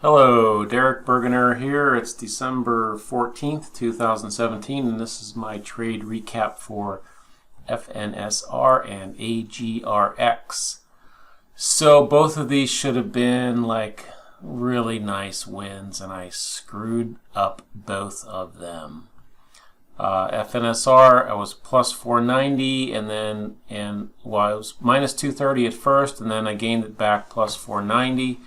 Hello, Derek Bergener here. It's December 14th, 2017, and this is my trade recap for Fnsr and AGRX. So both of these should have been like really nice wins, and I screwed up both of them. Fnsr, I was plus 490, and I was minus 230 at first, and then I gained it back plus 490.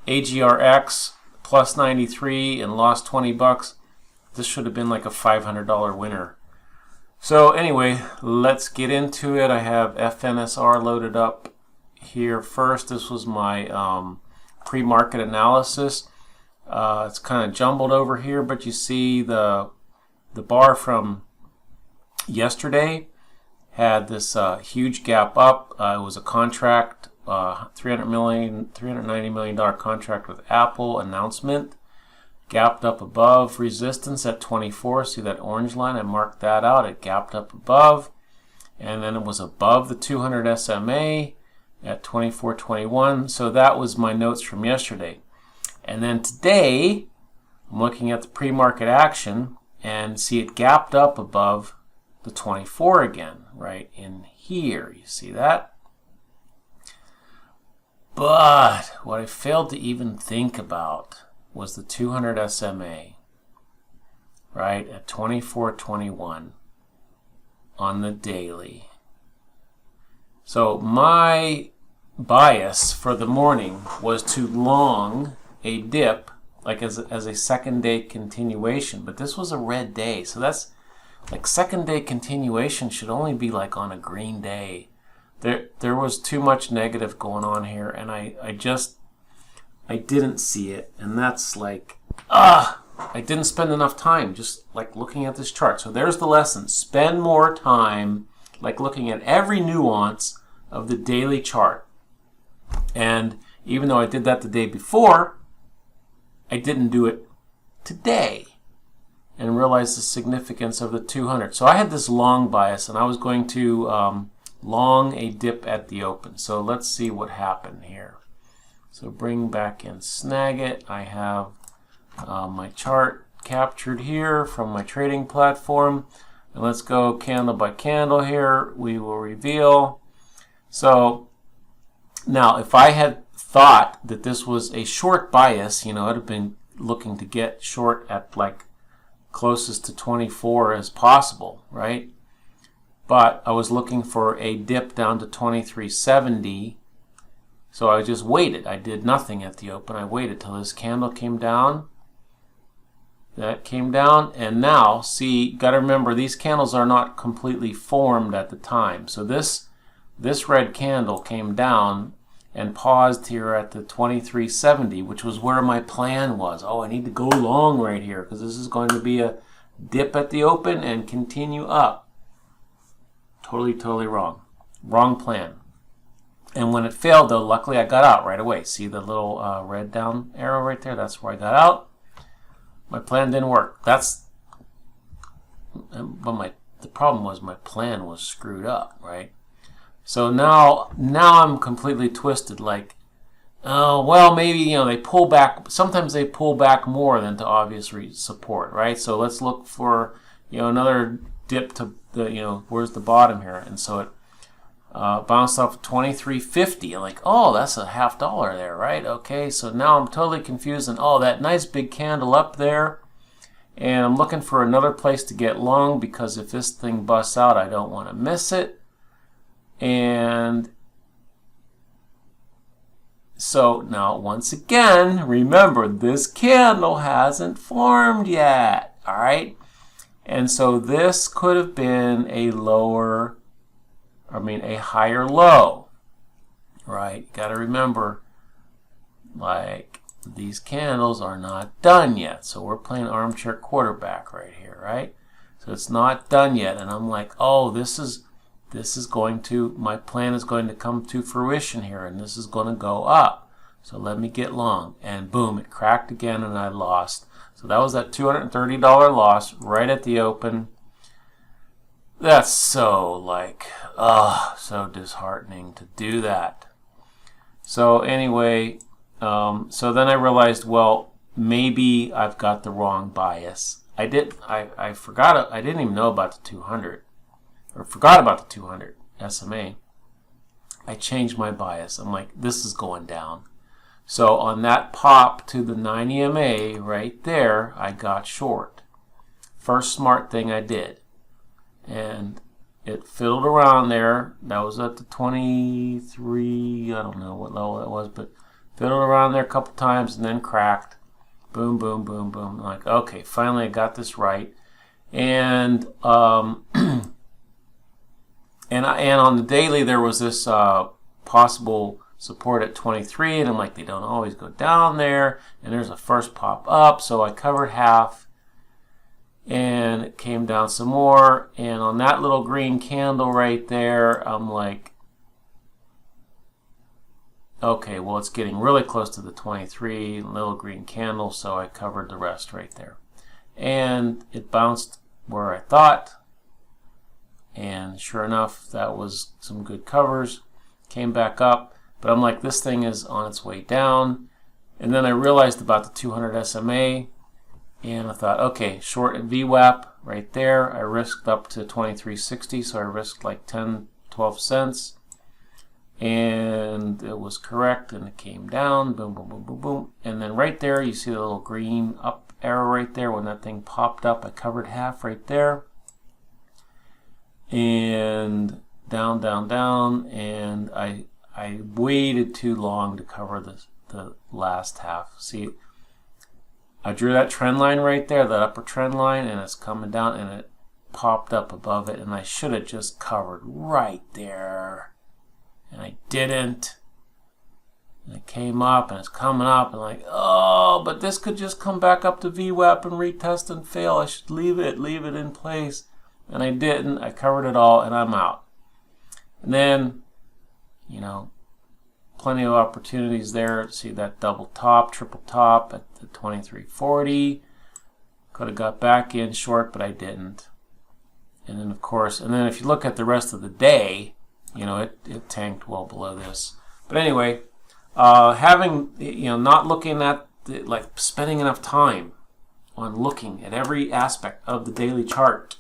AGRX plus 93 and lost 20 bucks. This should have been like a $500 winner. So anyway, let's get into it. I have Fnsr loaded up here first. This was my pre-market analysis. It's kind of jumbled over here, but you see the bar from yesterday had this huge gap up. It was a contract. $390 million contract with Apple announcement. Gapped up above resistance at 24. See that orange line? I marked that out. It gapped up above. And then it was above the 200 SMA at 24.21. So that was my notes from yesterday. And then today, I'm looking at the pre-market action and see it gapped up above the 24 again, right in here. You see that? But what I failed to even think about was the 200 SMA, right, at 24.21 on the daily. So my bias for the morning was to long a dip, like as a second day continuation. But this was a red day, so that's like second day continuation should only be like on a green day. There was too much negative going on here, and I didn't see it, and that's like, I didn't spend enough time just like looking at this chart. So there's the lesson. Spend more time like looking at every nuance of the daily chart. And even though I did that the day before, I didn't do it today and realize the significance of the 200. So I had this long bias, and I was going to long a dip at the open. So let's see what happened here. So bring back in Snagit. I have my chart captured here from my trading platform. And let's go candle by candle here. We will reveal. So now if I had thought that this was a short bias, I'd have been looking to get short at like closest to 24 as possible, right? But I was looking for a dip down to 23.70, so I just waited. I did nothing at the open. I waited till this candle came down. That came down, and now, see, got to remember, these candles are not completely formed at the time. So this red candle came down and paused here at the 23.70, which was where my plan was. Oh, I need to go long right here because this is going to be a dip at the open and continue up. Totally wrong. Wrong plan. And when it failed, though, luckily I got out right away. See the little red down arrow right there? That's where I got out. My plan didn't work. The problem was my plan was screwed up, right? So now I'm completely twisted. Like, oh well, maybe they pull back. Sometimes they pull back more than to obvious support, right? So let's look for another dip to the where's the bottom here, and so it bounced off 23.50. Like, oh, that's a $0.50 there, right? Okay, so now I'm totally confused, and oh, that nice big candle up there, and I'm looking for another place to get long because if this thing busts out, I don't want to miss it. And so now once again, remember this candle hasn't formed yet, all right? And so this could have been a higher low, right? You got to remember, like, these candles are not done yet. So we're playing armchair quarterback right here, right? So it's not done yet. And I'm like, oh, my plan is going to come to fruition here, and this is going to go up. So let me get long. And boom, it cracked again, and I lost. So that was that $230 loss right at the open. That's so so disheartening to do that. So anyway, So then I realized, well, maybe I've got the wrong bias. I forgot. I didn't even know about the 200, or forgot about the 200 SMA. I changed my bias. I'm like, this is going down. So on that pop to the 9 EMA right there, I got short. First smart thing I did. And it fiddled around there. That was at the 23, I don't know what level that was, but fiddled around there a couple times and then cracked. Boom, boom, boom, boom. I'm like, okay, finally I got this right. And and on the daily there was this possible support at 23, and I'm like, they don't always go down there. And there's a first pop up, so I covered half. And it came down some more, and on that little green candle right there, I'm like, okay, well, it's getting really close to the 23 little green candle, so I covered the rest right there. And it bounced where I thought, and sure enough, that was some good covers. Came back up, but I'm like, this thing is on its way down. And then I realized about the 200 SMA, and I thought, okay, short at VWAP right there. I risked up to 23.60, so I risked like 10, 12 cents. And it was correct, and it came down, boom, boom, boom, boom, boom. And then right there, you see the little green up arrow right there. When that thing popped up, I covered half right there. And down, down, down. And I waited too long to cover the last half. See, I drew that trend line right there, that upper trend line, and it's coming down, and it popped up above it, and I should have just covered right there. And I didn't. And it came up, and it's coming up, and like, oh, but this could just come back up to VWAP and retest and fail. I should leave it in place. And I didn't. I covered it all, and I'm out. And then, you know, plenty of opportunities there. See that double top, triple top at the 23.40. Could have got back in short, but I didn't. And then, of course, and then if you look at the rest of the day, you know, it tanked well below this. But anyway, having, you know, not looking at, like, spending enough time on looking at every aspect of the daily chart.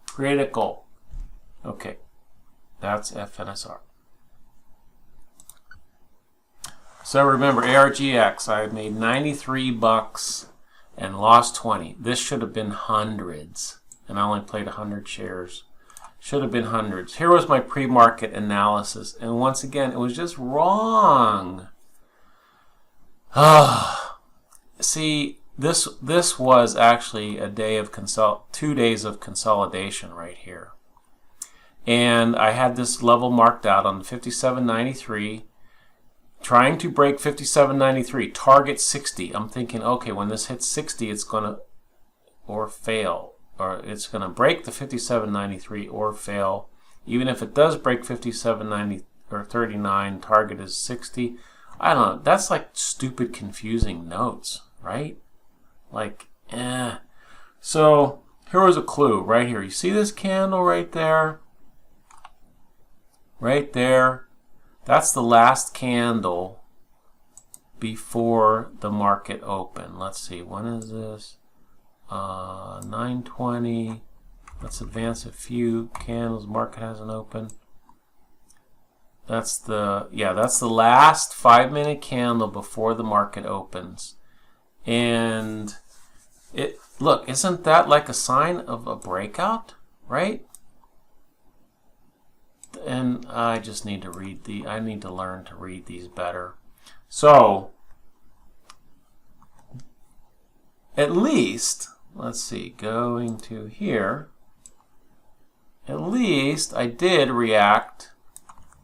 Critical. Okay, that's Fnsr. So remember, ARGX, I made 93 bucks and lost 20. This should have been hundreds, and I only played 100 shares. Should have been hundreds. Here was my pre-market analysis, and once again, it was just wrong. See, this was actually a day of 2 days of consolidation right here, and I had this level marked out on 57.93. Trying to break 57.93, target 60. I'm thinking, okay, when this hits 60, it's going to, or fail, or it's going to break the 57.93 or fail. Even if it does break 57.90 or 39, target is 60. I don't know. That's like stupid, confusing notes, right? Like, So here was a clue right here. You see this candle right there? Right there. That's the last candle before the market open. Let's see, when is this? 9:20. Let's advance a few candles. Market hasn't opened. That's the last 5-minute candle before the market opens. And look, isn't that like a sign of a breakout, right? And I just need to I need to learn to read these better. So, at least, let's see, going to here, at least I did react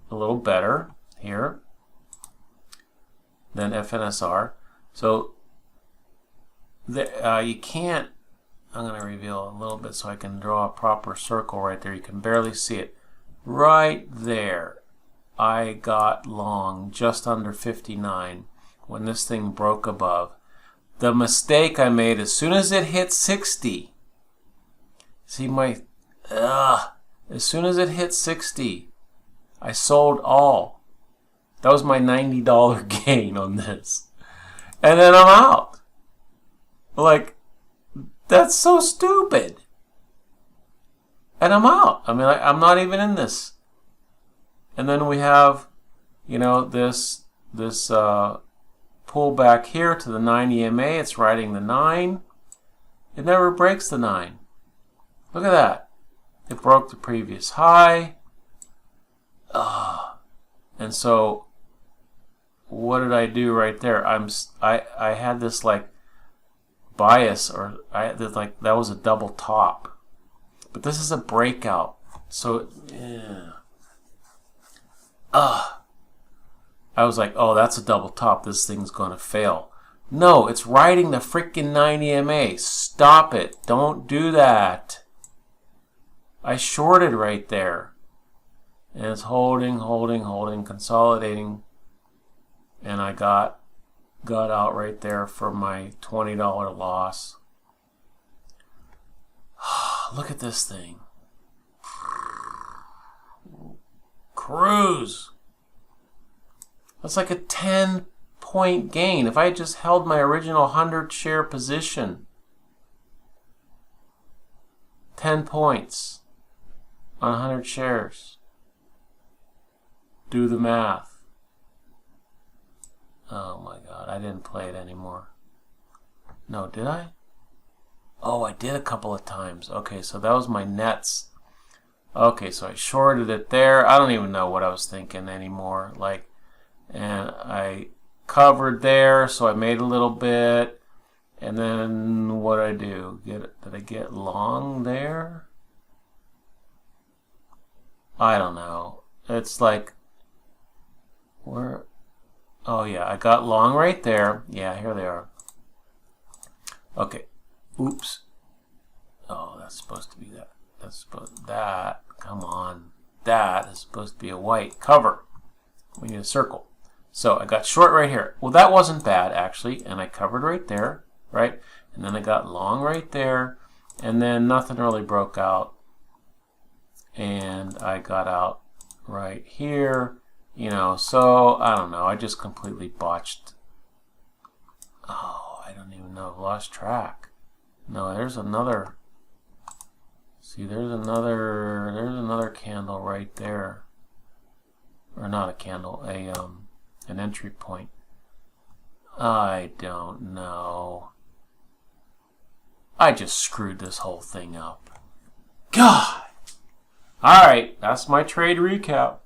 a little better here than Fnsr. So, you can't, I'm going to reveal a little bit so I can draw a proper circle right there. You can barely see it. Right there, I got long just under 59 when this thing broke above. The mistake I made as soon as it hit 60, see as soon as it hit 60, I sold all. That was my $90 gain on this. And then I'm out. Like, that's so stupid. And I'm out. I mean, I'm not even in this. And then we have, this pull back here to the 9 EMA. It's riding the 9. It never breaks the 9. Look at that. It broke the previous high. And so, what did I do right there? I had this like bias, or that was a double top. But this is a breakout. So, yeah. I was like, oh, that's a double top. This thing's going to fail. No, it's riding the freaking 9 EMA. Stop it. Don't do that. I shorted right there. And it's holding, consolidating. And I got out right there for my $20 loss. Look at this thing. Cruise. That's like a 10-point gain. If I had just held my original 100 share position, 10 points on 100 shares. Do the math. Oh my God, I didn't play it anymore. No, did I? Oh, I did a couple of times. Okay, so that was my nets. Okay, so I shorted it there. I don't even know what I was thinking anymore. And I covered there, so I made a little bit. And then what did I do? Did I get long there? I don't know. It's like, where? Oh yeah, I got long right there. Yeah, here they are. Okay. Oops. Oh, that's supposed to be that. That. Come on. That is supposed to be a white cover. We need a circle. So I got short right here. Well, that wasn't bad actually, and I covered right there, right? And then I got long right there, and then nothing really broke out, and I got out right here. So I don't know. I just completely botched. Oh, I don't even know. I've lost track. No, there's another. See, there's another candle right there. Or not a candle, an entry point. I don't know. I just screwed this whole thing up. God! Alright, that's my trade recap.